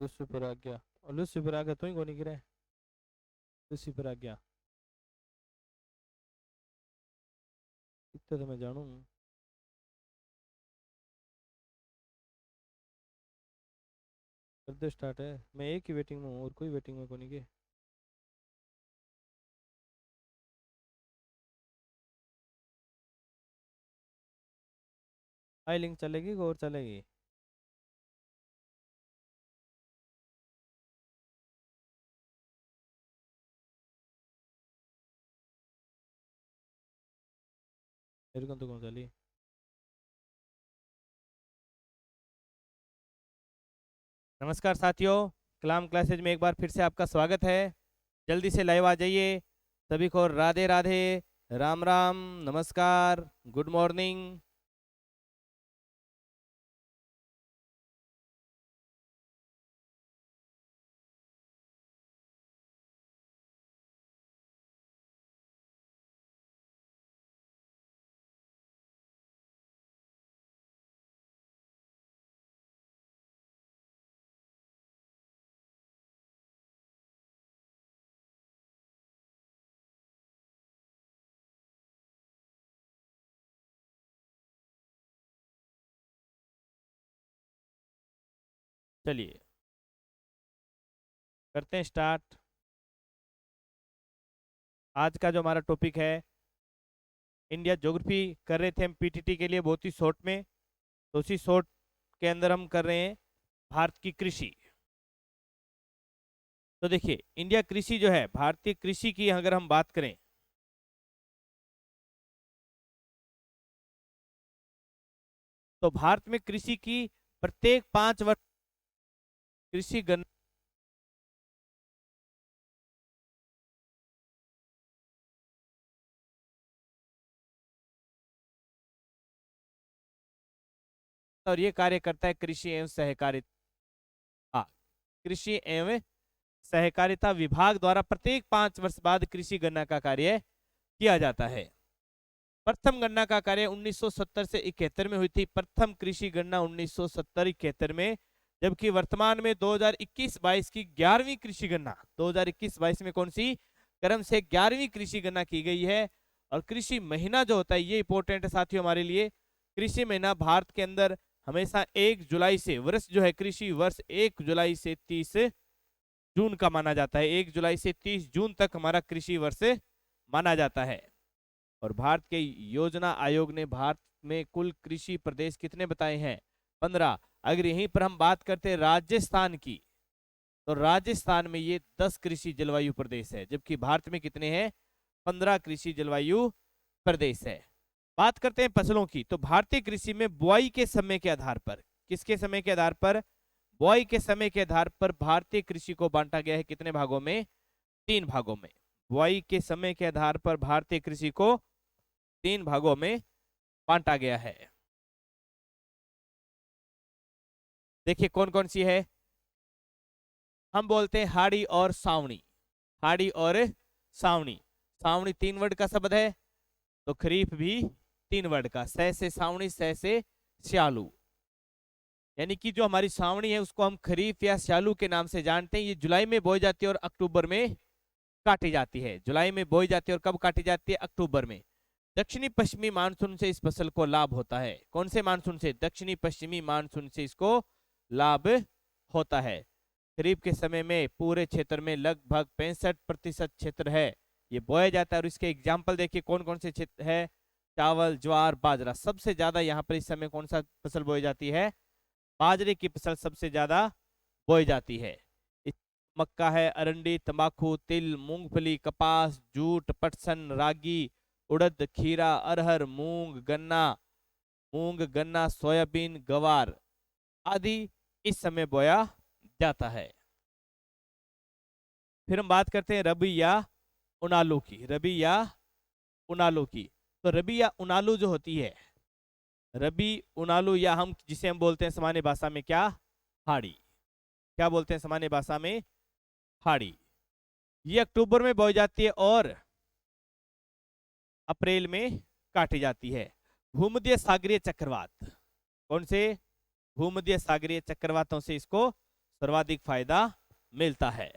Lucy पर आ गया। और लुसी पर आ गया तो ही को नहीं गिरे। लुसी पर आ गया इतना तो मैं जानू। कर दे स्टार्ट है। मैं एक ही वेटिंग में हूँ और कोई वेटिंग में को नहीं गए। आई लिंक चलेगी कि और चलेगी। मेरे को तो कौन चली। नमस्कार साथियों, कलाम क्लासेज में एक बार फिर से आपका स्वागत है। जल्दी से लाइव आ जाइए। सभी को राधे राधे, राम राम, नमस्कार, गुड मॉर्निंग। चलिए करते हैं स्टार्ट। आज का जो हमारा टॉपिक है, इंडिया ज्योग्राफी कर रहे थे हम पीटीटी के लिए बहुत ही शॉर्ट में। तो उसी शॉर्ट के अंदर हम कर रहे हैं भारत की कृषि। तो देखिए, इंडिया कृषि जो है, भारतीय कृषि की अगर हम बात करें तो भारत में कृषि की प्रत्येक 5 वर्ष कृषि गण और ये कार्य करता है कृषि एवं सहकारिता। कृषि एवं सहकारिता विभाग द्वारा प्रत्येक 5 वर्ष बाद कृषि गणना का कार्य किया जाता है। प्रथम गणना का कार्य 1970 से 71 में हुई थी। प्रथम कृषि गणना 1970-71 में, जबकि वर्तमान में 2021-22 की 11वीं कृषि गणना 2021-22 में कौन सी क्रम से 11वीं कृषि गणना की गई है। और कृषि महीना जो होता है ये इंपॉर्टेंट है साथियों हमारे लिए। कृषि महीना भारत के अंदर हमेशा 1 जुलाई से, वर्ष जो है कृषि वर्ष 1 जुलाई से 30 जून का माना जाता है। 1 जुलाई से 30 जून तक हमारा कृषि वर्ष माना जाता है। और भारत के योजना आयोग ने भारत में कुल कृषि प्रदेश कितने बताए हैं? 15। अगर यहीं पर हम बात करते हैं राजस्थान की, तो राजस्थान में ये 10 कृषि जलवायु प्रदेश है, जबकि भारत में कितने हैं? 15 कृषि जलवायु प्रदेश है। बात करते हैं फसलों की, तो भारतीय कृषि में बुआई के समय के आधार पर, किसके समय के आधार पर? बुआई के समय के आधार पर भारतीय कृषि को बांटा गया है कितने भागों में? 3 भागों में। बुआई के समय के आधार पर भारतीय कृषि को 3 भागों में बांटा गया है। देखिए कौन कौन सी है। हम बोलते हैं हाड़ी और सावणी। हाड़ी और सावणी। सावणी 3 वर्ड का शब्द है, तो खरीफ भी 3 वर्ड का। सह से सावणी, सह से स्यालू। यानी कि जो हमारी सावणी है उसको हम खरीफ या स्यालू के नाम से जानते हैं। ये जुलाई में बोई जाती है और अक्टूबर में काटी जाती है। जुलाई में बोई जाती है और कब काटी जाती है? अक्टूबर में। दक्षिणी पश्चिमी मानसून से इस फसल को लाभ होता है। कौन से मानसून से? दक्षिणी पश्चिमी मानसून से इसको लाभ होता है। खरीफ के समय में पूरे क्षेत्र में लगभग 65% क्षेत्र है ये बोया जाता है। और इसके एग्जाम्पल देखिए कौन कौन से क्षेत्र है। चावल, ज्वार, बाजरा। सबसे ज्यादा यहाँ पर इस समय कौन सा फसल बोई जाती है? बाजरे की फसल सबसे ज्यादा बोई जाती है। मक्का है, अरंडी, तंबाकू, तिल, मूंगफली, कपास, जूट, पटसन, रागी, उड़द, खीरा, अरहर, मूंग, गन्ना, सोयाबीन, गवार आदि इस समय बोया जाता है। फिर हम बात करते हैं रबी या उनालू की। रबी या उनालू की। तो रबी या उनालू जो होती है, रबी उनालू, या हम जिसे हम बोलते हैं सामान्य भाषा में क्या? हाड़ी। क्या बोलते हैं सामान्य भाषा में? हाड़ी। ये अक्टूबर में बोई जाती है और अप्रैल में काटी जाती है। भूमध्य सागरीय चक्रवात। कौन से? भूमध्य सागरीय चक्रवातों से इसको सर्वाधिक फायदा मिलता है।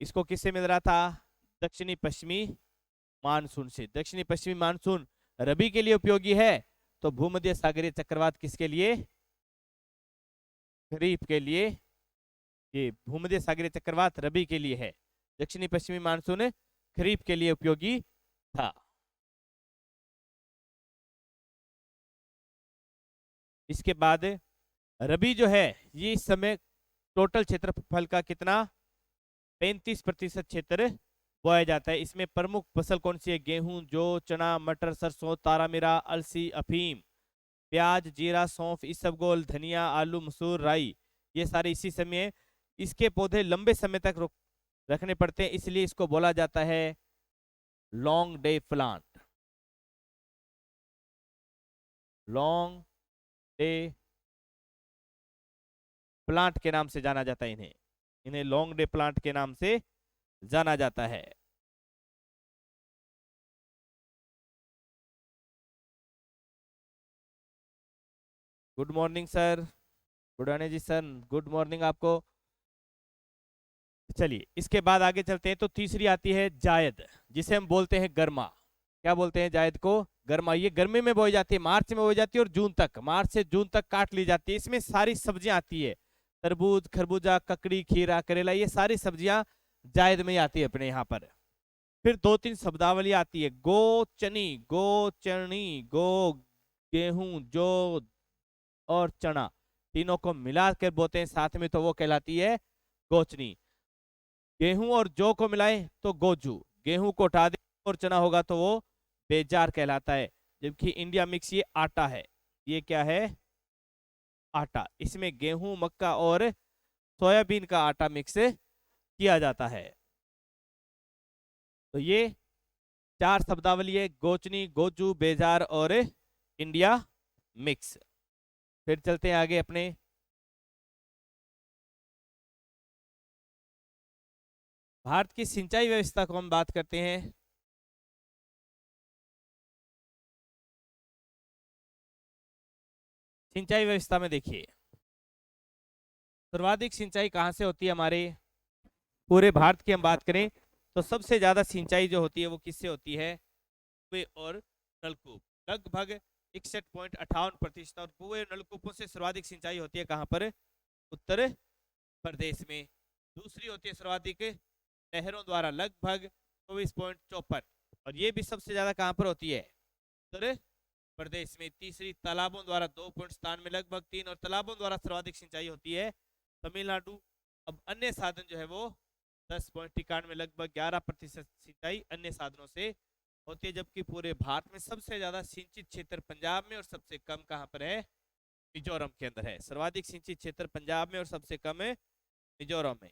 इसको किससे मिल रहा था? दक्षिणी पश्चिमी मानसून से। दक्षिणी पश्चिमी मानसून रबी के लिए उपयोगी है, तो भूमध्य सागरीय चक्रवात किसके लिए? खरीफ के लिए। ये भूमध्य सागरीय चक्रवात रबी के लिए है, दक्षिणी पश्चिमी मानसून खरीफ के लिए उपयोगी था। इसके बाद रबी जो है ये इस समय टोटल क्षेत्रफल का कितना? 35% क्षेत्र बोया जाता है। इसमें प्रमुख फसल कौन सी है? गेहूं, जौ, चना, मटर, सरसों, तारामीरा, अलसी, अफीम, प्याज, जीरा, सौंफ, इसबगोल, धनिया, आलू, मसूर, राई, ये सारे इसी समय। इसके पौधे लंबे समय तक रखने पड़ते हैं, इसलिए इसको बोला जाता है long day plant. Long day plant के नाम से जाना जाता है इन्हें। इन्हें लॉन्ग डे प्लांट के नाम से जाना जाता है। गुड मॉर्निंग सर, बुढ़ाने जी सर, गुड मॉर्निंग आपको। चलिए इसके बाद आगे चलते हैं। तो तीसरी आती है जायद, जिसे हम बोलते हैं गर्मा। क्या बोलते हैं जायद को? गर्मा। ये गर्मी में बोई जाती है, मार्च में बोई जाती है और जून तक, मार्च से जून तक काट ली जाती है। इसमें सारी सब्जियां आती है, तरबूज, खरबूजा, ककड़ी, खीरा, करेला, ये सारी सब्जियां जायद में आती है अपने यहाँ पर। फिर 2-3 शब्दावली आती है, गो चनी, गो चनी, गो गेहूं, जौ और चना, तीनों को मिलाकर बोते हैं साथ में, तो वो कहलाती है गोचनी। गेहूं और जौ को मिलाए तो गोजू, गेहूं को उठा दे और चना होगा तो वो बेजार कहलाता है। जबकि इंडिया मिक्स ये आटा है। ये क्या है? आटा। इसमें गेहूं, मक्का और सोयाबीन का आटा मिक्स किया जाता है। तो ये 4 शब्दावली है, गोचनी, गोजू, बेजार और इंडिया मिक्स। फिर चलते हैं आगे अपने। भारत की सिंचाई व्यवस्था को हम बात करते हैं। सिंचाई व्यवस्था में देखिए सर्वाधिक सिंचाई कहां से होती है? हमारे पूरे भारत की हम बात करें तो सबसे ज्यादा सिंचाई जो होती है वो किससे होती है? कुएं और नलकूप। लगभग 61.58%। और कुएं नलकूपों से सर्वाधिक सिंचाई होती है कहां पर? उत्तर प्रदेश में। दूसरी होती है सर्वाधिक नहरों द्वारा, लगभग 24.54। और ये भी सबसे ज्यादा कहां पर होती है? उत्तर प्रदेश में। तीसरी तालाबों द्वारा 2.97 लगभग 3, और तालाबों द्वारा सर्वाधिक सिंचाई होती है तमिलनाडु। अब अन्य साधन जो है वो 10.91 लगभग 11% सिंचाई अन्य साधनों से होती है। जबकि पूरे भारत में सबसे ज्यादा सिंचित क्षेत्र पंजाब में और सबसे कम कहां पर है? मिजोरम के अंदर है। सर्वाधिक सिंचित क्षेत्र पंजाब में और सबसे कम है मिजोरम में।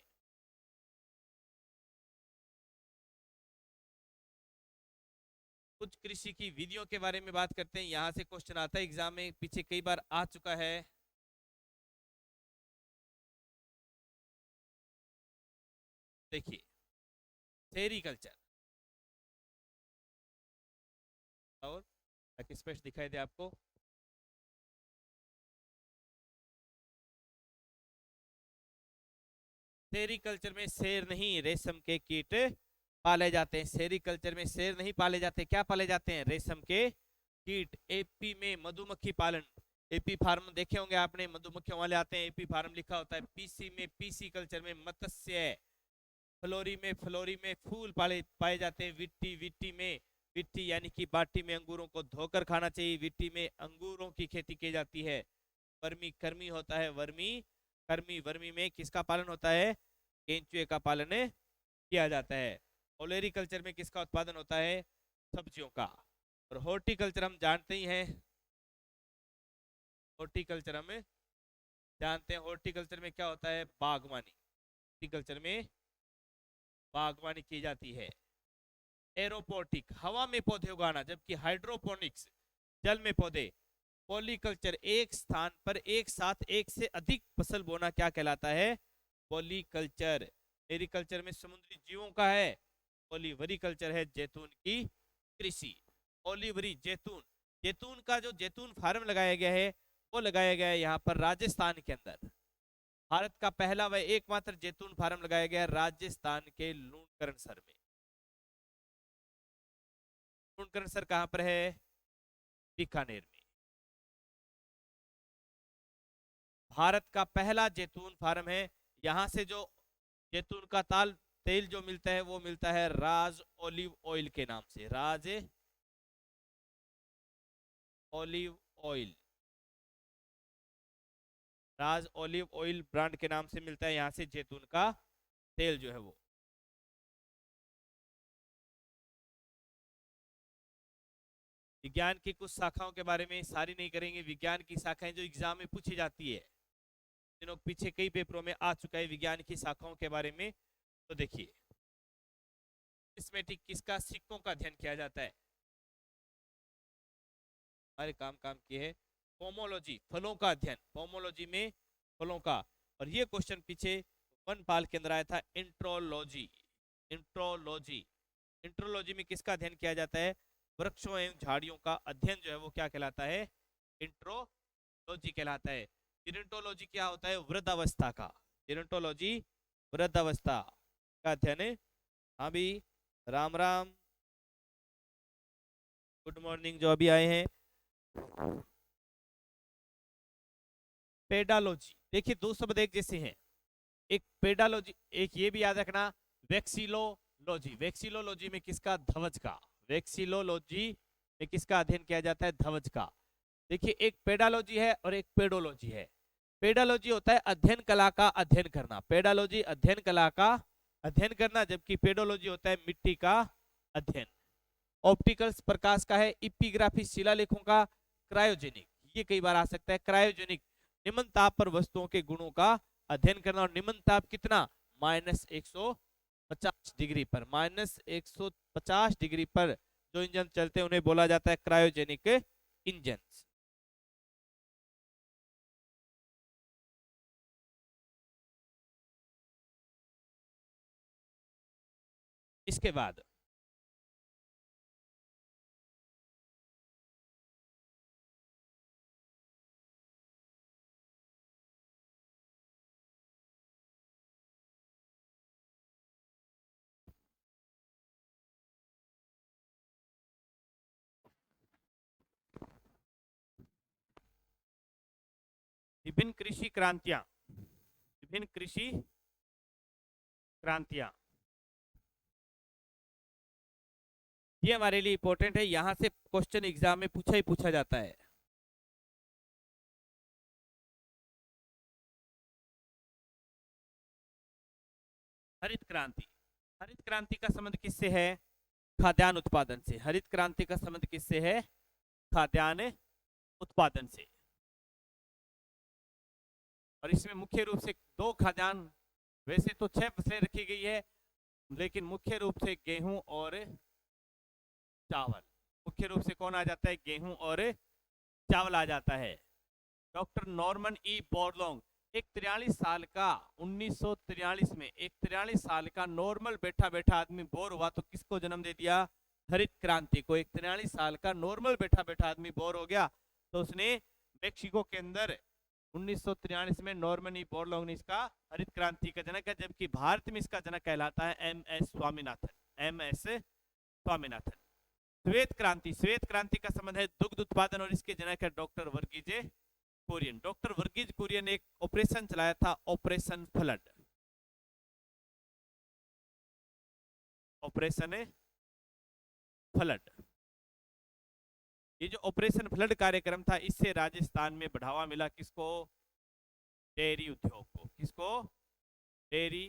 कुछ कृषि की विधियों के बारे में बात करते हैं। यहां से क्वेश्चन आता है एग्जाम में, पीछे कई बार आ चुका है। देखिए सेरिकल्चर, और ताकि स्पष्ट दिखाई दे आपको। सेरिकल्चर में शेर नहीं, रेशम के कीट पाले जाते हैं। सेरिकल्चर में शेर नहीं पाले जाते, क्या पाले जाते हैं? रेशम के कीट। एपी में मधुमक्खी पालन, एपी फार्म देखे होंगे आपने, मधुमक्खियों वाले आते हैं, एपी फार्म लिखा होता है। पीसी में, पीसी कल्चर में मत्स्य। फ्लोरी में फूल पाए जाते हैं। विट्टी, विट्टी में, विट्टी यानी कि बाटी में अंगूरों को धोकर खाना चाहिए। विट्टी में अंगूरों की खेती की जाती है। वर्मी कर्मी होता है, वर्मी कर्मी। वर्मी में किसका पालन होता है? केंचुए का पालन किया जाता है। ओलेरिकल्चर में किसका उत्पादन होता है? सब्जियों का। और हॉर्टिकल्चर हम जानते ही हैं, हॉर्टिकल्चर हम जानते हैं, हॉर्टिकल्चर में क्या होता है? बागवानी। हॉर्टिकल्चर में बागवानी की जाती है। एरोपोटिक हवा में पौधे उगाना, जबकि हाइड्रोपोनिक्स जल में पौधे। पॉलीकल्चर एक स्थान पर एक साथ एक से अधिक फसल बोना क्या कहलाता है? पॉलीकल्चर। एग्रीकल्चर में समुद्री जीवों का है। ओलिवरीकल्चर है जैतून की कृषि। ओलिवरी जैतून, जैतून का जो जैतून फार्म लगाया गया है वो लगाया गया है यहाँ पर राजस्थान के अंदर। भारत का पहला व एकमात्र जैतून फार्म लगाया गया राजस्थान के लूणकरणसर में। लूणकरणसर कहां पर है? बीकानेर में। भारत का पहला जैतून फार्म है। यहां से जो जैतून का तेल जो मिलता है वो मिलता है राज ओलिव ऑयल के नाम से। राज ओलिव ऑयल, राज ओलिव ऑयल ब्रांड के नाम से मिलता है यहां से जैतून का तेल जो है वो। विज्ञान की कुछ शाखाओं के बारे में सारी नहीं करेंगे। विज्ञान की शाखाएं जो एग्जाम में पूछी जाती है, दिनों पीछे कई पेपरों में आ चुका है विज्ञान की शाखाओं के बारे में। तो देखिए, इसमें किसका सिक्कों का अध्ययन किया जाता है? हमारे काम किए है पोमोलॉजी, फलों का अध्ययन। पोमोलॉजी में फलों का। और ये क्वेश्चन पीछे वनपाल के अंदर आया था, इंट्रोलॉजी। इंट्रोलॉजी, इंट्रोलॉजी में किसका अध्ययन किया जाता है? वृक्षों एवं झाड़ियों का अध्ययन जो है वो क्या कहलाता है? इंट्रोलॉजी कहलाता है। जिरेंटोलॉजी क्या होता है? वृद्धावस्था का। जिरेंटोलॉजी वृद्धावस्था का अध्ययन है। हाँ भी, राम राम, गुड मॉर्निंग जो अभी आए हैं। पेडालॉजी, देखिए दो शब्द एक जैसे हैं। एक पेडालॉजी, एक ये भी याद रखना वैक्सीलोलॉजी। वैक्सीलोलॉजी में किसका? ध्वज का। वैक्सीलोलॉजी में किसका अध्ययन किया जाता है? ध्वज का। देखिए, एक पेडालॉजी है और एक पेडोलॉजी है। पेडालॉजी होता है अध्ययन कला का अध्ययन करना। पेडालॉजी अध्ययन कला का अध्ययन करना, जबकि पेडोलॉजी होता है मिट्टी का अध्ययन। ऑप्टिकल्स प्रकाश का है। इपिग्राफी शिलालेखों का। क्रायोजेनिक, ये कई बार आ सकता है। क्रायोजेनिक निम्न ताप पर वस्तुओं के गुणों का अध्ययन करना। और निम्न ताप कितना? -150 डिग्री पर। -150 डिग्री पर जो इंजन चलते हैं उन्हें बोला जाता है क्रायोजेनिक इंजन। इसके बाद विभिन्न कृषि क्रांतियां। विभिन्न कृषि क्रांतियां, ये हमारे लिए इंपॉर्टेंट है। यहां से क्वेश्चन एग्जाम में पूछा ही पूछा जाता है। हरित क्रांति, हरित क्रांति का संबंध किससे है? खाद्यान्न उत्पादन से। हरित क्रांति का संबंध किससे है? खाद्यान्न उत्पादन से। और इसमें मुख्य रूप से दो खाद्यान्न, वैसे तो 6 फसलें रखी गई है, लेकिन मुख्य रूप से गेहूं और चावल। मुख्य रूप से कौन आ जाता है? गेहूं और चावल आ जाता है। डॉक्टर नॉर्मन ई बोरलॉन्ग, एक 43 साल का, 1943 में एक 43 साल का नॉर्मल बैठा बैठा आदमी बोर हुआ तो किसको जन्म दे दिया? हरित क्रांति को। एक 43 साल का नॉर्मल बैठा बैठा आदमी बोर हो गया तो उसने मेक्सिको के अंदर 1943 में नॉर्मन ई बोरलॉन्ग ने इसका हरित क्रांति का जनक है। जबकि भारत में इसका जनक कहलाता है MS स्वामीनाथन। MS स्वामीनाथन। श्वेत क्रांति, श्वेत क्रांति का संबंध है दुग्ध उत्पादन और इसके जनक है डॉक्टर वर्गीज कुरियन। डॉक्टर वर्गीज कुरियन ने एक ऑपरेशन चलाया था, ऑपरेशन फ्लड। ऑपरेशन फ्लड, ये जो ऑपरेशन फ्लड कार्यक्रम था, इससे राजस्थान में बढ़ावा मिला। किसको? डेयरी उद्योग को। किसको? डेयरी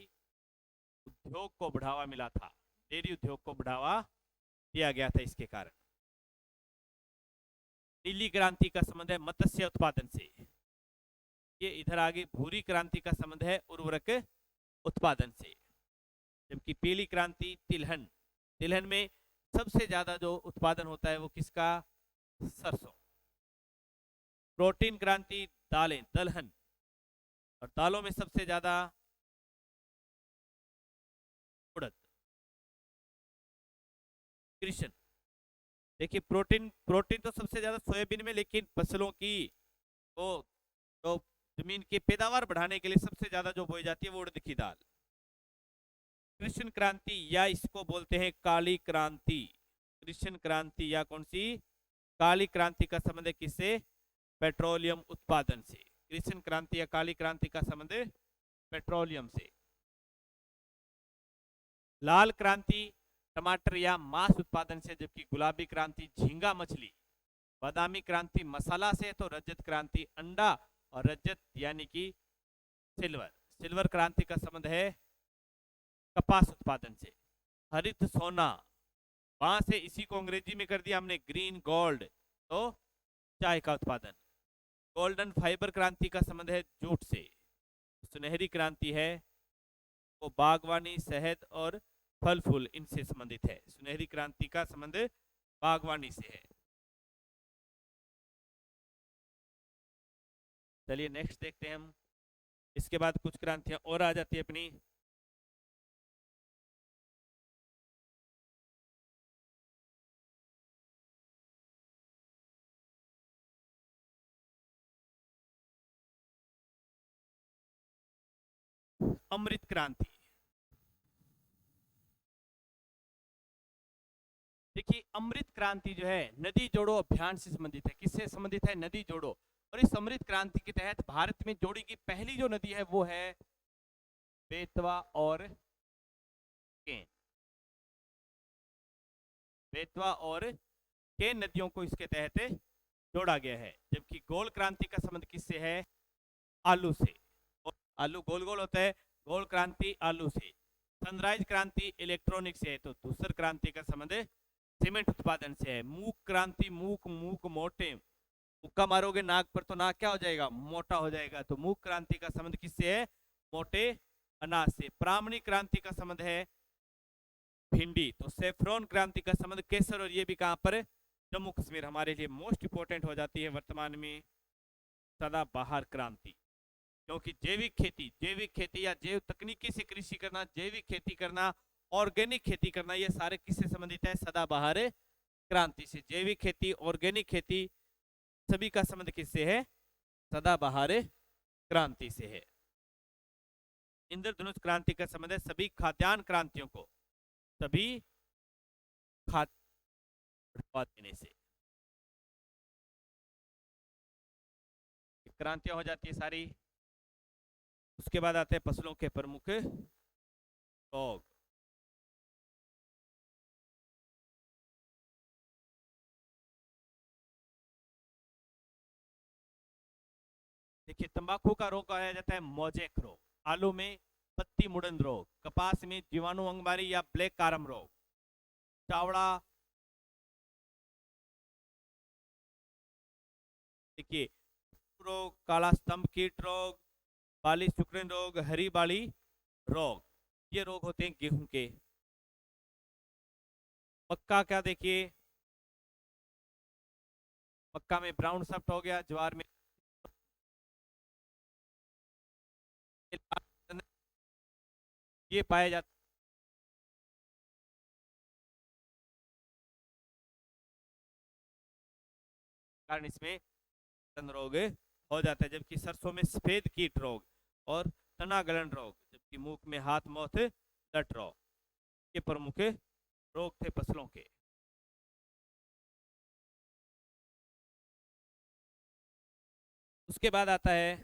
उद्योग को बढ़ावा मिला था। डेयरी उद्योग को बढ़ावा दिया गया था इसके कारण। नीली क्रांति का संबंध है मत्स्य उत्पादन से। ये इधर आगे भूरी क्रांति का संबंध है उर्वरक उत्पादन से। जबकि पीली क्रांति तिलहन, तिलहन में सबसे ज्यादा जो उत्पादन होता है वो किसका? सरसों। प्रोटीन क्रांति दालें, दलहन, और दालों में सबसे ज्यादा उड़द। कृषि, देखिए प्रोटीन, प्रोटीन तो सबसे ज्यादा सोयाबीन में, लेकिन फसलों की तो तो जमीन की पैदावार बढ़ाने के लिए सबसे ज्यादा जो बोई जाती है वो उड़द की दाल। कृष्ण क्रांति या इसको बोलते हैं काली क्रांति। कृष्ण क्रांति या कौन सी काली क्रांति का संबंध है किससे? पेट्रोलियम उत्पादन से। कृष्ण क्रांति या काली क्रांति का संबंध पेट्रोलियम से। लाल क्रांति टमाटर या मांस उत्पादन से, जबकि गुलाबी क्रांति झींगा मछली। बादामी क्रांति मसाला से, तो रजत क्रांति अंडा और रजत यानी कि सिल्वर। सिल्वर क्रांति का संबंध है कपास उत्पादन से। हरित सोना वहां से, इसी को अंग्रेजी में कर दिया हमने ग्रीन गोल्ड, तो चाय का उत्पादन। गोल्डन फाइबर क्रांति का संबंध है जूट से। सुनहरी क्रांति है वो बागवानी, शहद और फल फूल इनसे संबंधित है। सुनहरी क्रांति का संबंध बागवानी से है। चलिए नेक्स्ट देखते हैं हम। इसके बाद कुछ क्रांतियां और आ जाती है अपनी। अमृत क्रांति। देखिए अमृत क्रांति जो है नदी जोड़ो अभियान से संबंधित है। किससे संबंधित है? नदी जोड़ो। और इस अमृत क्रांति के तहत भारत में जोड़ी गई पहली जो नदी है वो है बेतवा और केन। बेतवा और केन नदियों को इसके तहत जोड़ा गया है। जबकि गोल क्रांति का संबंध किससे है? आलू से। आलू गोल गोल होता है, गोल क्रांति आलू से। सनराइज क्रांति इलेक्ट्रॉनिक से है, तो दूसर क्रांति का संबंध सीमेंट उत्पादन से है। मूक क्रांति, मूक मूक मोटे, मुक्का मारोगे नाक पर तो नाक क्या हो जाएगा? मोटा हो जाएगा। तो मूक क्रांति का संबंध किससे है? मोटे अनाज से। ब्राह्मणी क्रांति का संबंध है भिंडी। तो सेफ्रॉन क्रांति का संबंध केसर, और ये भी कहां पर? जम्मू कश्मीर। हमारे लिए मोस्ट इंपोर्टेंट हो जाती है वर्तमान में सदाबहार क्रांति, क्योंकि जैविक खेती या जैव तकनीकी से कृषि करना, जैविक खेती करना, ऑर्गेनिक खेती करना, ये सारे किससे संबंधित है? सदाबहार क्रांति से। जैविक खेती, ऑर्गेनिक खेती, सभी का संबंध किससे है? सदाबहार क्रांति से है। इंद्रधनुष क्रांति का संबंध है सभी खाद्यान्न क्रांतियों को, सभी खाद्य देने से। क्रांतियां हो जाती है सारी। उसके बाद आते हैं फसलों के प्रमुख रोग। देखिए तंबाकू का रोग कहा जाता है मोजेक रोग। आलू में पत्ती मुड़न रोग। कपास में जीवाणु अंगमारी या ब्लैक कारम रोग। चावड़ा, देखिए रोग, काला स्तंभ कीट रोग, बाली शुक्र रोग, हरी बाली रोग, ये रोग होते हैं गेहूं के। मक्का क्या, देखिए मक्का में ब्राउन सफ्ट हो गया, ज्वार में ये पाया जाता कारण इसमें रोग हो जाता है। जबकि सरसों में सफेद कीट रोग और तना गलन रोग, जबकि मूंग में हाथ मौत लट रोग, ये प्रमुख रोग थे फसलों के। उसके बाद आता है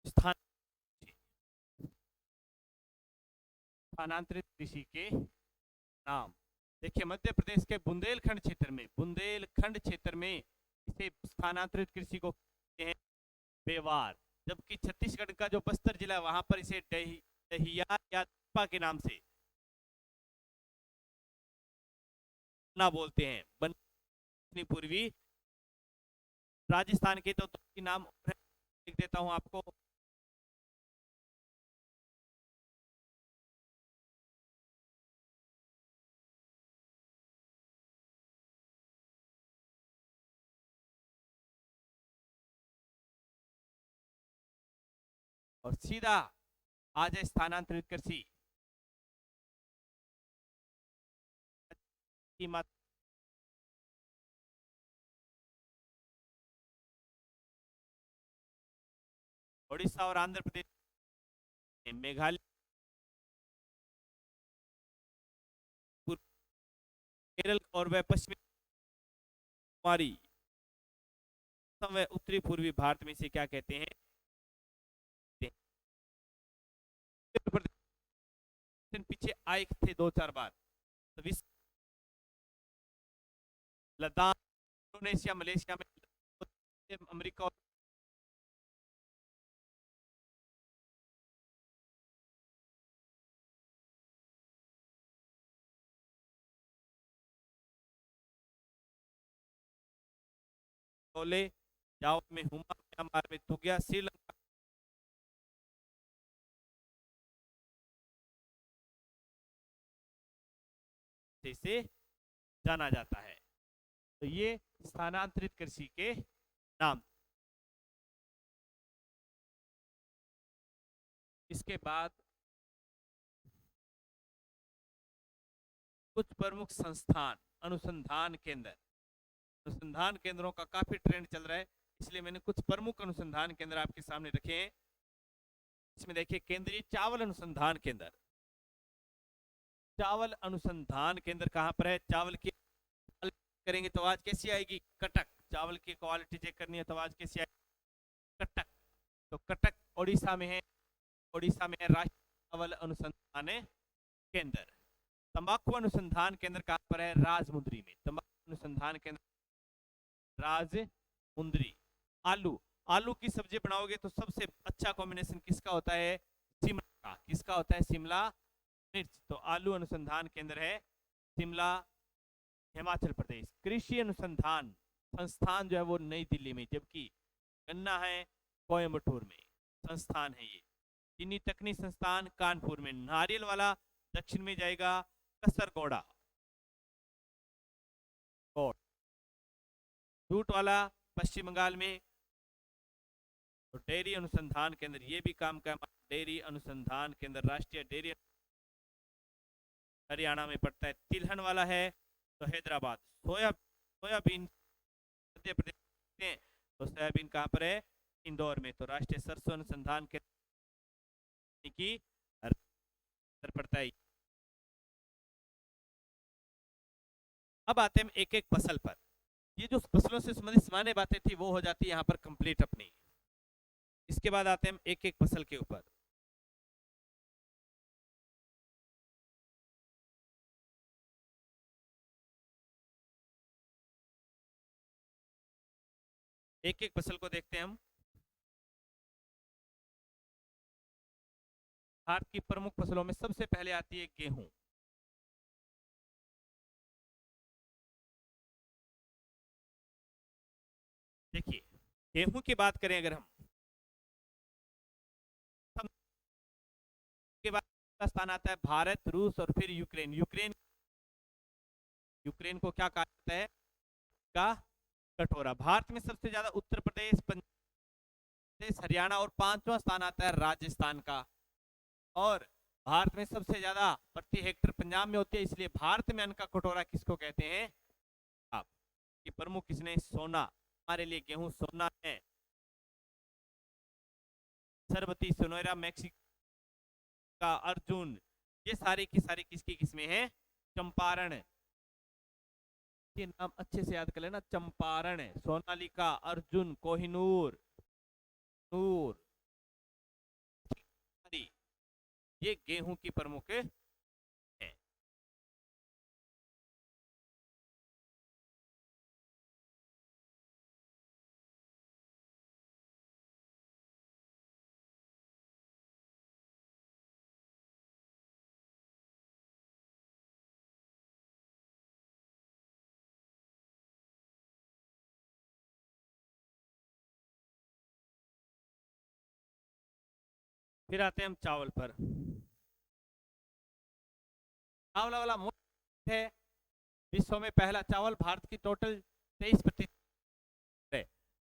स्थान स्थानांतरित कृषि के नाम। देखिए मध्य प्रदेश के बुंदेलखंड क्षेत्र में इसे स्थानांतरित कृषि को कहते हैं बेवार। जबकि छत्तीसगढ़ का जो बस्तर जिला है वहां पर इसे दहिया या दप्पा के नाम से ना बोलते हैं। पूर्वी राजस्थान के तो नाम लिख देता हूं आपको। और सीधा आ जाए स्थानांतरित कृषि की मात्रा उड़ीसा और आंध्र प्रदेश, मेघालय, केरल और वह पश्चिमी कुमारी वह उत्तरी पूर्वी भारत में से क्या कहते हैं? पीछे आए थे 2-4 बार, तो लद्दाख, इंडोनेशिया, मलेशिया में, अमेरिका, जाओ में हुमा, म्यांमार में तुगिया, श्रीलंका से जाना जाता है। तो ये स्थानांतरित कृषि के नाम। इसके बाद कुछ प्रमुख संस्थान, अनुसंधान केंद्र। अनुसंधान केंद्रों का काफी ट्रेंड चल रहा है, इसलिए मैंने कुछ प्रमुख अनुसंधान केंद्र आपके सामने रखे हैं। इसमें देखिए, केंद्रीय चावल अनुसंधान केंद्र। चावल अनुसंधान केंद्र कहां पर है? चावल की करेंगे तो आवाज कैसी आएगी? कटक। चावल की क्वालिटी चेक करनी है तो आवाज कैसी आएगी? कटक। तो कटक ओडिशा में है। ओडिशा में है राष्ट्रीय चावल अनुसंधान केंद्र। तंबाकू अनुसंधान केंद्र कहां पर है? राजमुंद्री में। तंबाकू अनुसंधान केंद्र राजमुंद्री। आलू, आलू की सब्जी बनाओगे तो सबसे अच्छा कॉम्बिनेशन किसका होता है? शिमला का। किसका होता है? शिमला मिर्च। तो आलू अनुसंधान केंद्र है शिमला, हिमाचल प्रदेश। कृषि अनुसंधान संस्थान जो है वो नई दिल्ली में, जबकि गन्ना है कोयम्बटूर में संस्थान है ये। चीनी तकनीक संस्थान कानपुर में। नारियल वाला दक्षिण में जाएगा कसरगोड़ा। और जूट वाला पश्चिम बंगाल में। तो डेयरी अनुसंधान केंद्र ये भी काम का, डेयरी अनुसंधान केंद्र राष्ट्रीय डेयरी हरियाणा में पड़ता है। तिलहन वाला है तो हैदराबाद। सोयाबीन मध्य प्रदेश में, तो सोयाबीन कहां पर है? इंदौर में। तो राष्ट्रीय सरसों अनुसंधान केंद्र की पड़ता है। अब आते हैं एक एक फसल पर। ये जो फसलों से संबंधित सामान्य बातें थी वो हो जाती है यहाँ पर कंप्लीट अपनी। इसके बाद आते हैं एक एक फसल के ऊपर। एक एक फसल को देखते हैं हम। भारत की प्रमुख फसलों में सबसे पहले आती है गेहूं। देखिए, गेहूं की बात करें अगर हम, के बाद का स्थान आता है भारत, रूस और फिर यूक्रेन। यूक्रेन को क्या कहा जाता है? का कटोरा। भारत में सबसे ज्यादा उत्तर प्रदेश, पंजाब, हरियाणा और 5वां स्थान आता है राजस्थान का। और भारत में सबसे ज्यादा प्रति हेक्टेयर पंजाब में होती है, इसलिए भारत में अन्न का कटोरा किसको कहते हैं? आप कि प्रमुख किसने? सोना। हमारे लिए गेहूं सोना है। सरबती, सोनेरा, मैक्सिको का अर्जुन, ये सारे की सारी किसकी किस्में हैं? चंपारण। ये नाम अच्छे से याद कर लेना, चंपारण, सोनालिका, अर्जुन, कोहिनूर, नूर, ये गेहूं की प्रमुख है। फिर आते हैं हम चावल पर। चावल वाला मुख्य है, विश्व में पहला चावल। भारत की टोटल 23% है।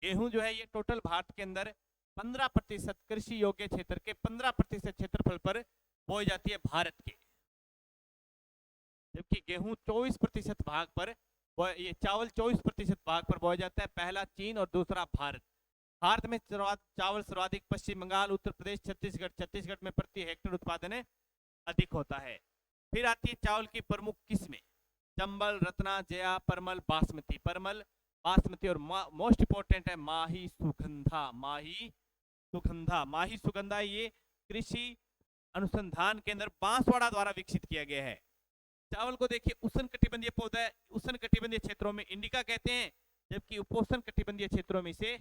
गेहूं जो है ये टोटल भारत के अंदर 15% कृषि योग्य क्षेत्र के 15% क्षेत्रफल पर बोई जाती है भारत के, जबकि गेहूं 24% भाग पर, ये चावल 24% भाग पर बोया जाता है। पहला चीन और दूसरा भारत। भारत में चावल सर्वाधिक पश्चिम बंगाल, उत्तर प्रदेश, छत्तीसगढ़ में प्रति हेक्टेयर उत्पादन अधिक होता है। फिर आती है चावल की प्रमुख किस्में, चंबल, रत्ना, जया, परमल, बासमती। परमल, बासमती और मोस्ट इंपोर्टेंट है माही सुगंधा। माही सुगंधा ये कृषि अनुसंधान केंद्र बांसवाड़ा द्वारा विकसित किया गया है। चावल को देखिए उष्णकटिबंधीय पौधा है, उष्णकटिबंधीय क्षेत्रों में इंडिका कहते हैं, जबकि उपोष्ण कटिबंधीय क्षेत्रों में इसे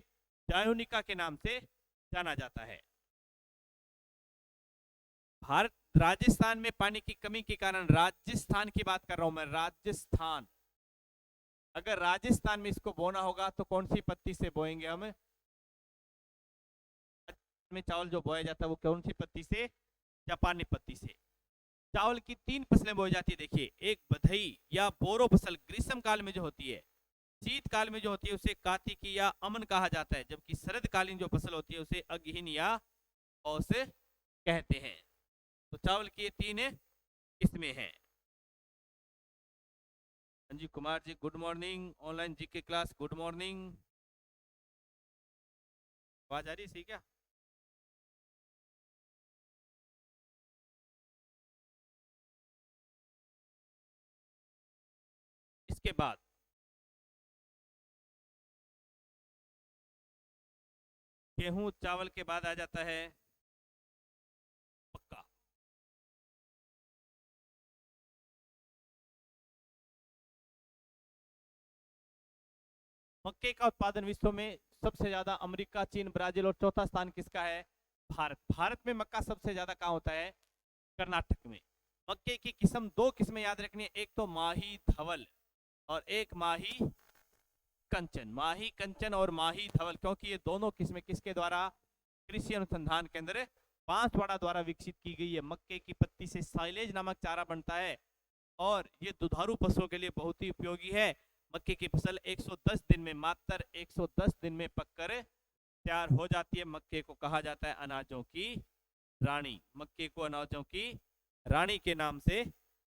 जायोनिका के नाम से जाना जाता है। भारत राजस्थान में पानी की कमी के कारण, राजस्थान की बात कर रहा हूं मैं, राजस्थान, अगर राजस्थान में इसको बोना होगा तो कौन सी पत्ती से बोएंगे हम? में चावल जो बोया जाता है वो कौन सी पत्ती से? जापानी पत्ती से। चावल की 3 फसलें बोई जाती है। देखिए, एक बधई या बोरो फसल ग्रीष्म काल में जो होती है, शीतकाल में जो होती है उसे कार्तिकी या अमन कहा जाता है, जबकि शरदकालीन जो फसल होती है उसे अगहिन या औस कहते हैं। तो चावल की ये 3 किस्में हैं। Sanjeev Kumar ji good morning, online GK class good morning. आवाज आ रही है क्या? इसके बाद गेहूं चावल के बाद आ जाता है मक्का। मक्के का उत्पादन विश्व में सबसे ज्यादा अमेरिका, चीन, ब्राजील और चौथा स्थान किसका है? भारत। भारत में मक्का सबसे ज्यादा कहाँ होता है? कर्नाटक में। मक्के की किस्म 2 किस्में याद रखनी है, एक तो माही धवल और एक माही कंचन। माही कंचन और माही धवल, क्योंकि ये दोनों किस्में किसके द्वारा? कृषि अनुसंधान केंद्र बांसवाड़ा द्वारा विकसित की गई है। मक्के की पत्ती से साइलेज नामक चारा बनता है और ये दुधारू पशुओं के लिए बहुत ही उपयोगी है। मक्के की फसल 110 दिन में, मात्र 110 दिन में पककर तैयार हो जाती है। मक्के को कहा जाता है अनाजों की रानी। मक्के को अनाजों की रानी के नाम से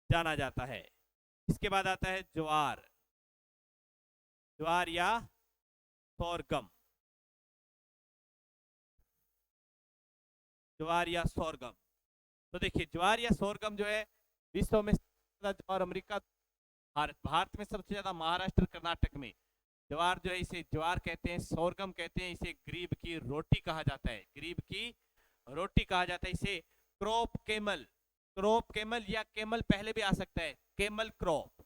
जाना जाता है। इसके बाद आता है ज्वार। ज्वार या सोरगम। ज्वार या सोरगम, तो देखिए ज्वार या सोरगम जो है विश्व में और अमेरिका, भारत में सबसे ज्यादा महाराष्ट्र, कर्नाटक में। ज्वार जो है इसे ज्वार कहते हैं, सोरगम कहते हैं, इसे गरीब की रोटी कहा जाता है। गरीब की रोटी कहा जाता है इसे। क्रॉप केमल, क्रॉप केमल या केमल पहले भी आ सकता है, केमल क्रॉप,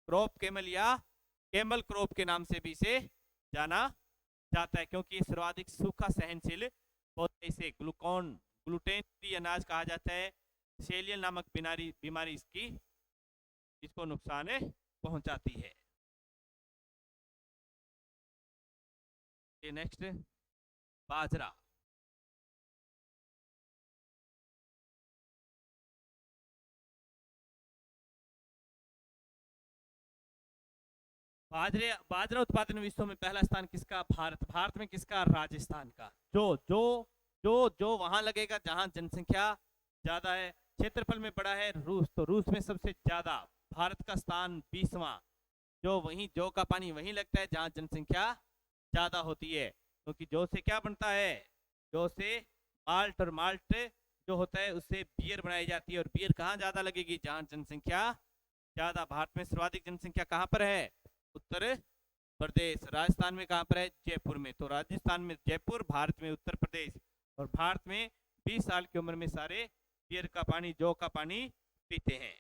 क्रॉप केमल या केमल क्रॉप के नाम से भी इसे जाना जाता है, क्योंकि ये सर्वाधिक सूखा सहनशील पौधे। इसे ग्लूटेन फ्री अनाज कहा जाता है। सेलियल नामक बीमारी इसको नुकसान पहुंचाती है। नेक्स्ट बाजरा। बाजरा उत्पादन विश्व में पहला स्थान किसका? भारत। भारत में किसका? राजस्थान का। जो जो जो जो वहां लगेगा जहां जनसंख्या ज्यादा है। क्षेत्रफल में बड़ा है रूस, तो रूस में सबसे ज्यादा। भारत का स्थान 20वां। जो वहीं जौ का पानी वहीं लगता है जहां जनसंख्या ज्यादा होती है, क्योंकि जौ से क्या बनता है? जौ से माल्ट, और माल्ट जो होता है उससे बियर बनाई जाती है, और बियर कहाँ ज्यादा लगेगी? जहां जनसंख्या ज्यादा। भारत में सर्वाधिक जनसंख्या कहाँ पर है? उत्तर प्रदेश। राजस्थान में कहाँ पर है? जयपुर में। तो राजस्थान में जयपुर, भारत में उत्तर प्रदेश। और भारत में 20 साल की उम्र में सारे बियर का पानी, जौ का पानी पीते हैं।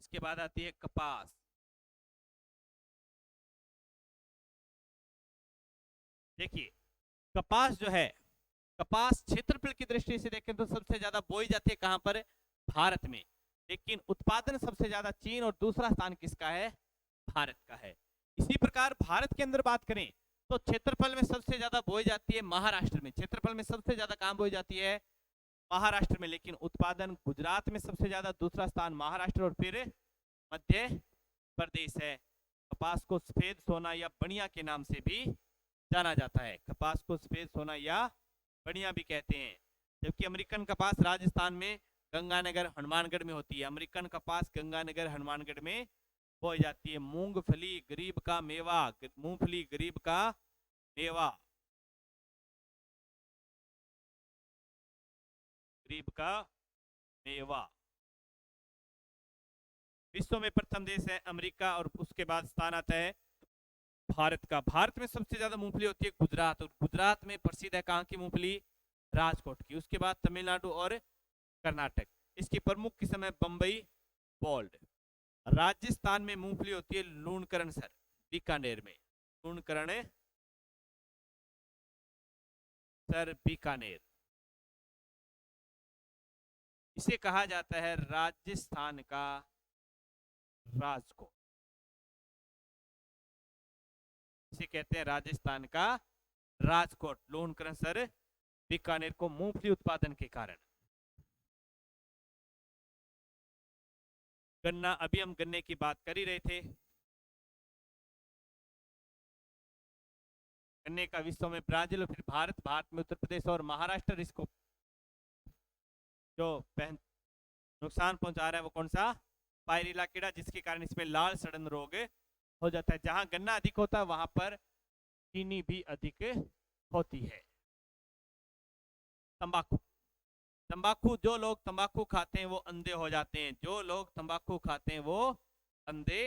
इसके बाद आती है कपास। देखिए कपास जो है, कपास क्षेत्रफल की दृष्टि से देखें तो सबसे ज्यादा बोई जाती है कहां पर? भारत में। लेकिन उत्पादन सबसे ज्यादा चीन, और दूसरा स्थान किसका है? भारत का है। इसी प्रकार भारत के अंदर बात करें तो क्षेत्रफल में सबसे ज्यादा बोई जाती है महाराष्ट्र में। क्षेत्रफल में सबसे ज्यादा कहां बोई जाती है? महाराष्ट्र में। लेकिन उत्पादन गुजरात में सबसे ज्यादा, दूसरा स्थान महाराष्ट्र, और फिर मध्य प्रदेश है। कपास को सफेद सोना या बढ़िया के नाम से भी जाना जाता है। कपास को सफेद सोना या बढ़िया भी कहते हैं। जबकि अमेरिकन कपास राजस्थान में गंगानगर हनुमानगढ़ में होती है। अमेरिकन कपास गंगानगर हनुमानगढ़ में बोई जाती है। मूंगफली गरीब का मेवा, मूंगफली गरीब का मेवा, गरीब का मेवा। विश्व में प्रथम देश है अमेरिका और उसके बाद स्थान आता है भारत का। भारत में सबसे ज्यादा मूंगफली होती है गुजरात, और गुजरात में प्रसिद्ध है कहाँ की मूंगफली? राजकोट की। उसके बाद तमिलनाडु और कर्नाटक। इसकी प्रमुख किस्म है बंबई बोल्ड। राजस्थान में मूंगफली होती है लूणकरण सर, बीकानेर में। लूणकरण सर बीकानेर। इसे कहा जाता है राजस्थान का राजकोट। इसे कहते हैं राजस्थान का राजकोट, लूणकरण सर बीकानेर को मूंगफली उत्पादन के कारण। गन्ना, अभी हम गन्ने की बात कर ही रहे थे। गन्ने का विश्व में ब्राजील और फिर भारत, भारत में उत्तर प्रदेश और महाराष्ट्र। इसको जो नुकसान पहुंचा रहा है वो कौन सा? पायरिला कीड़ा, जिसके कारण इसमें लाल सड़न रोग हो जाता है। जहां गन्ना अधिक होता है वहां पर चीनी भी अधिक होती है। तंबाकू, तंबाकू, जो लोग तंबाकू खाते हैं वो अंधे हो जाते हैं। जो लोग तंबाकू खाते हैं वो अंधे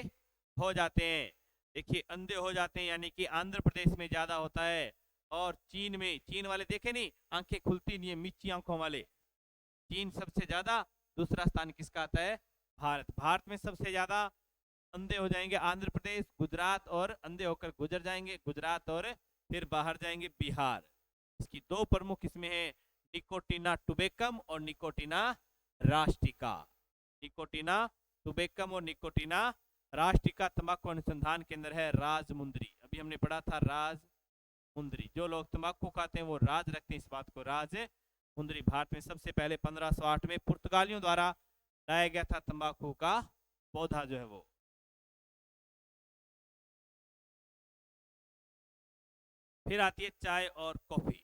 हो जाते हैं। देखिए अंधे हो जाते हैं यानी कि आंध्र प्रदेश में ज्यादा होता है, और चीन में, चीन वाले देखे नहीं, आंखें खुलती नहीं है, मिर्ची आंखों वाले, चीन सबसे ज्यादा। दूसरा स्थान किसका आता है? भारत। भारत में सबसे ज्यादा अंधे हो जाएंगे आंध्र प्रदेश, गुजरात, और अंधे होकर गुजर जाएंगे गुजरात, और फिर बाहर जाएंगे बिहार। इसकी दो प्रमुख किस्में हैं, निकोटिना टुबेकम और निकोटिना राष्ट्रिका। निकोटिना टुबेकम और निकोटिना राष्ट्रिका तंबाकू अनुसंधान केंद्र है राजमुंदरी। अभी हमने पढ़ा था राजमुंदरी। जो लोग तंबाकू खाते हैं वो राज रखते हैं इस बात को, राजमुंदरी। भारत में सबसे पहले 1508 में पुर्तगालियों द्वारा लाया गया था तंबाकू का पौधा जो है वो। फिर आती है चाय और कॉफी।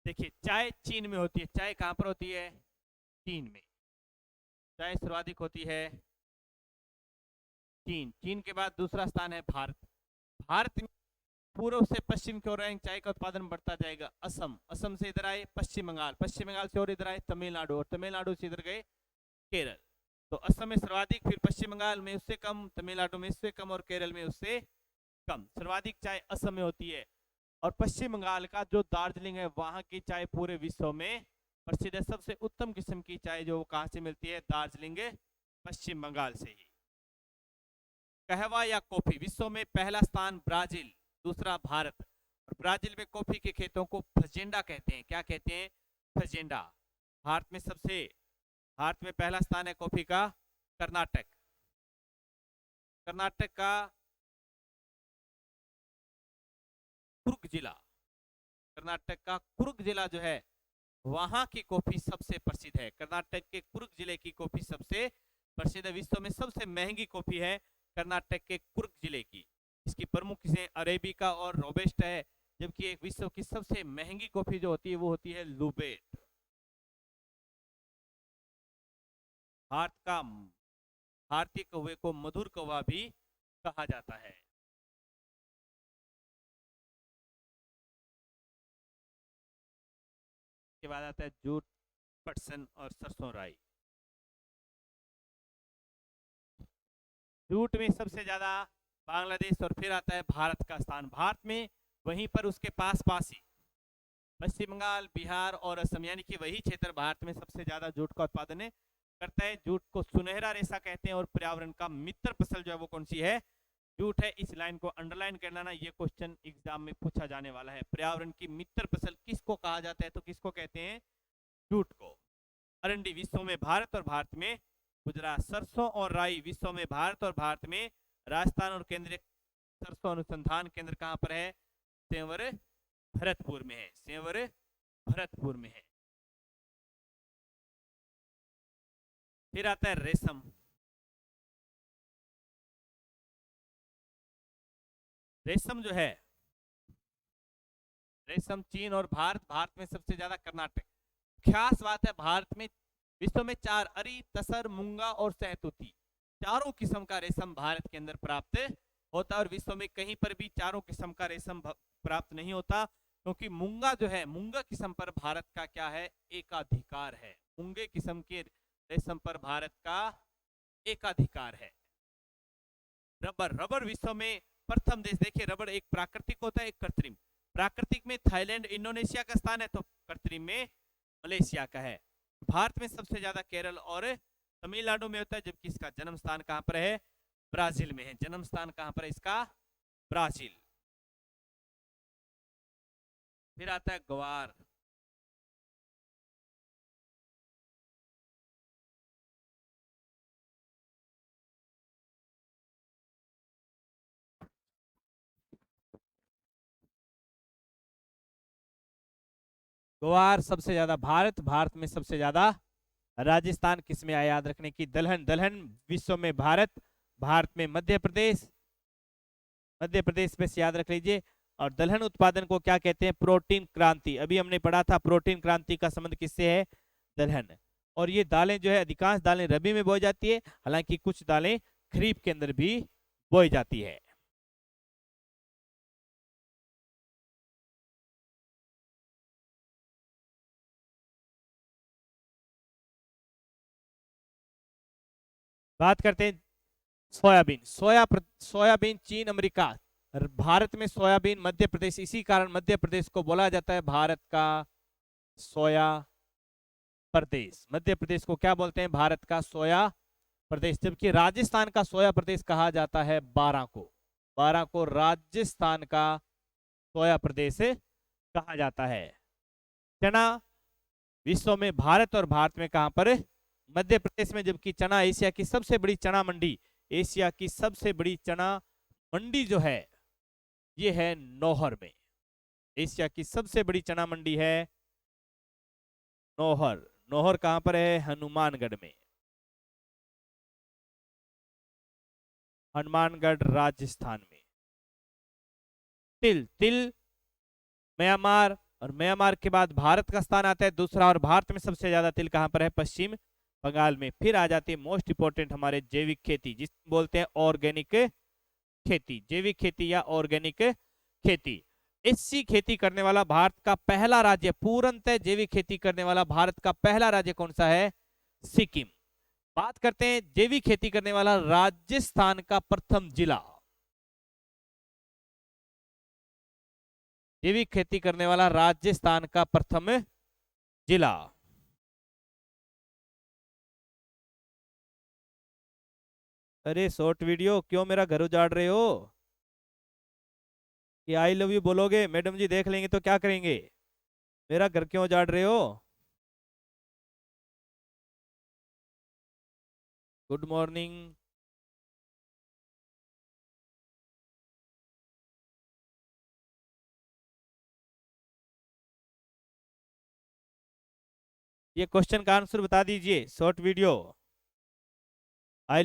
देखिए चाय चीन में होती है। चाय कहां पर होती है? चीन में। चाय सर्वाधिक होती है चीन। चीन के बाद दूसरा स्थान है भारत। भारत में पूर्व से पश्चिम की ओर चाय का उत्पादन बढ़ता जाएगा। असम, असम से इधर आए पश्चिम बंगाल, पश्चिम बंगाल से और इधर आए तमिलनाडु, और तमिलनाडु से इधर गए केरल। तो असम में सर्वाधिक, फिर पश्चिम बंगाल में उससे कम, तमिलनाडु में उससे कम, और केरल में उससे कम। सर्वाधिक चाय असम में होती है। और पश्चिम बंगाल का जो दार्जिलिंग है वहां की चाय पूरे विश्व में प्रसिद्ध है। सबसे उत्तम किस्म की चाय जो कहां से मिलती है? दार्जिलिंग पश्चिम बंगाल से ही। कहवा या कॉफी, विश्व में पहला स्थान ब्राजील, दूसरा भारत। और ब्राजील में कॉफी के खेतों को फजेंडा कहते हैं। क्या कहते हैं? फजेंडा। भारत में पहला स्थान है कॉफी का कर्नाटक। कर्नाटक का कुर्ग जिला, कर्नाटक का कुर्ग जिला जो है वहां की कॉफी सबसे प्रसिद्ध है। कर्नाटक के कुर्ग जिले की कॉफी सबसे प्रसिद्ध है। विश्व में सबसे महंगी कॉफी है कर्नाटक के कुर्ग जिले की। इसकी प्रमुख किस्में अरेबिका और रोबस्टा है। जबकि एक विश्व की सबसे महंगी कॉफी जो होती है वो होती है लुबेट। भारतीय कौवे को मधुर कौवा भी कहा जाता है। के बाद आता है जूट, पटसन और सरसों राई। जूट में सबसे ज्यादा बांग्लादेश, और फिर आता है भारत का स्थान। भारत में वहीं पर उसके पास पास ही पश्चिम बंगाल, बिहार और असम, यानी कि वही क्षेत्र भारत में सबसे ज्यादा जूट का उत्पादन करता है। जूट को सुनहरा रेशा कहते हैं, और पर्यावरण का मित्र फसल जो है वो कौन सी है? जूट है। इस लाइन को अंडरलाइन कर लेना, ये क्वेश्चन एग्जाम में पूछा जाने वाला है। पर्यावरण की मित्र फसल किसको कहा जाता है? तो किसको कहते हैं? जूट को। अरंडी, विश्व में भारत और भारत में गुजरात। सरसों और राई, विश्व में भारत और भारत में राजस्थान, और केंद्रीय सरसों अनुसंधान केंद्र कहां पर है? सेंवर भरतपुर में है, सेंवर भरतपुर में है। फिर आता है रेशम। रेशम जो है, रेशम चीन और भारत, भारत में सबसे ज्यादा कर्नाटक। खास बात है, भारत में विश्व में 4 अरी, तसर, मूंगा और सहतूती, चारों किस्म का रेशम भारत के अंदर प्राप्त होता है। और विश्व में कहीं पर भी चारों किस्म का रेशम प्राप्त नहीं होता, क्योंकि मूंगा जो है, मूंगा किस्म पर भारत का क्या है, एकाधिकार है। मूंगे किस्म के रेशम पर भारत का एकाधिकार है। रबर, रबर विश्व में प्रथम देश। देखिए, रबर एक प्राकृतिक होता है, एक कृत्रिम। प्राकृतिक में थाईलैंड, इंडोनेशिया का स्थान है, तो कृत्रिम में मलेशिया का है। भारत में सबसे ज्यादा केरल और तमिलनाडु में होता है, जबकि इसका जन्म स्थान कहां पर है, ब्राजील में है। जन्म स्थान कहां पर है इसका, ब्राजील। फिर आता है ग्वार। ग्वार सबसे ज्यादा भारत, भारत में सबसे ज्यादा राजस्थान। किसमें आया, याद रखने की, दलहन। दलहन विश्व में भारत, भारत में मध्य प्रदेश, मध्य प्रदेश में से याद रख लीजिए। और दलहन उत्पादन को क्या कहते हैं, प्रोटीन क्रांति। अभी हमने पढ़ा था प्रोटीन क्रांति का संबंध किससे है, दलहन। और ये दालें जो है, अधिकांश दालें रबी में बोई जाती है, हालांकि कुछ दालें खरीफ के अंदर भी बोई जाती है। बात करते हैं सोयाबीन। सोयाबीन चीन, अमेरिका, भारत में सोयाबीन मध्य प्रदेश। इसी कारण मध्य प्रदेश को बोला जाता है भारत का सोया प्रदेश। मध्य प्रदेश को क्या बोलते हैं, भारत का सोया प्रदेश। जबकि राजस्थान का सोया प्रदेश कहा जाता है बारां को। बारां को राजस्थान का सोया प्रदेश कहा जाता है। चना विश्व में भारत, और भारत में कहां पर, मध्य प्रदेश में। जबकि चना एशिया की सबसे बड़ी चना मंडी, एशिया की सबसे बड़ी चना मंडी जो है, ये है नौहर में। एशिया की सबसे बड़ी चना मंडी है नौहर। नौहर कहां पर है, हनुमानगढ़ में। हनुमानगढ़ राजस्थान में। तिल, तिल म्यांमार, और म्यांमार के बाद भारत का स्थान आता है दूसरा। और भारत में सबसे ज्यादा तिल कहां पर है, पश्चिम बंगाल में। फिर आ जाती है मोस्ट इंपोर्टेंट हमारे जैविक खेती, जिसको बोलते हैं ऑर्गेनिक खेती। जैविक खेती या ऑर्गेनिक खेती। ऐसी खेती करने वाला भारत का पहला राज्य, पूर्णतः जैविक खेती करने वाला भारत का पहला राज्य कौन सा है, सिक्किम। बात करते हैं जैविक खेती करने वाला राजस्थान का प्रथम जिला। जैविक खेती करने वाला राजस्थान का प्रथम जिला। अरे शॉर्ट वीडियो क्यों मेरा घर उजाड़ रहे हो, कि आई लव यू बोलोगे, मैडम जी देख लेंगे तो क्या करेंगे, मेरा घर क्यों उजाड़ रहे हो। Good morning. ये क्वेश्चन का आंसर बता दीजिए, short video. I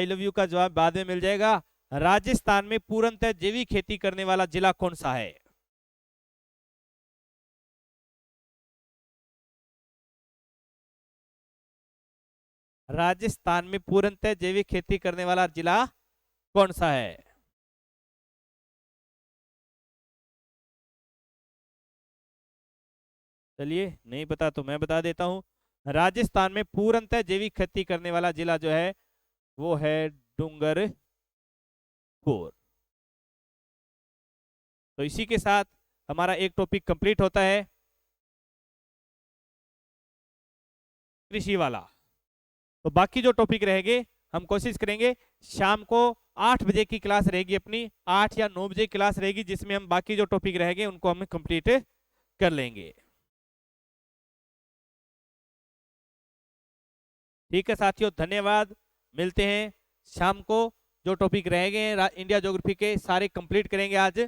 love you का जवाब बाद में मिल जाएगा। राजस्थान में पूर्णतः जैविक खेती करने वाला जिला कौन सा है, राजस्थान में पूर्णतः जैविक खेती करने वाला जिला कौन सा है। चलिए, नहीं पता तो मैं बता देता हूं। राजस्थान में पूर्णतः जैविक खेती करने वाला जिला जो है, वो है डूंगरपुर। तो इसी के साथ हमारा एक टॉपिक कंप्लीट होता है, कृषि वाला। तो बाकी जो टॉपिक रहेंगे हम कोशिश करेंगे शाम को 8 बजे की क्लास रहेगी अपनी, 8 या 9 बजे क्लास रहेगी, जिसमें हम बाकी जो टॉपिक रहेंगे उनको हम कंप्लीट कर लेंगे। ठीक है साथियों, धन्यवाद। मिलते हैं शाम को। जो टॉपिक रहेंगे इंडिया ज्योग्राफी के सारे कंप्लीट करेंगे आज।